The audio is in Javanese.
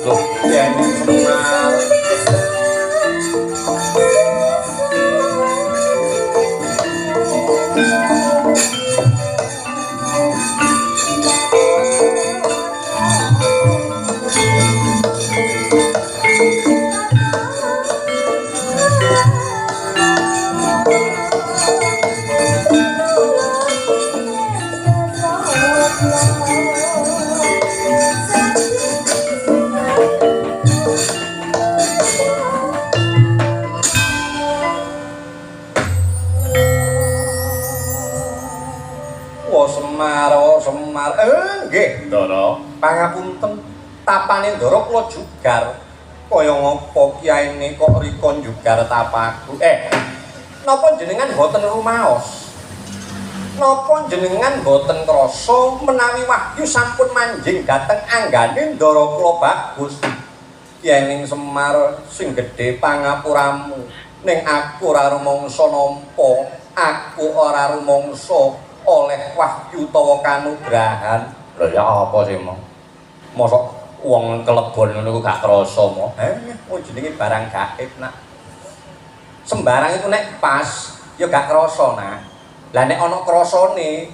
Loh, yen Semar. Semar. Nggih, Ndara. Pangapunten. Tapane Ndara kula jugar. Kaya ngapa kiyaine kok rika jugar tapaku? Napa jenengan boten rumaos? Napa jenengan boten krasa menawi wahyu sampun manjing dhateng anggane Ndara kula bagus? Kiyaning Semar sing gedhe pangapuramu. Ning aku ora rumangsa nampa. Aku ora rumangsa oleh wahyu utawa kanugrahan. Lha ya apa sih, Mo? Mosok wong kelebon ngono iku gak krasa, Mo. Jenenge barang gaib, Nak. Sembarang itu nek pas ya gak krasa, Nak. Lah nek ana krasane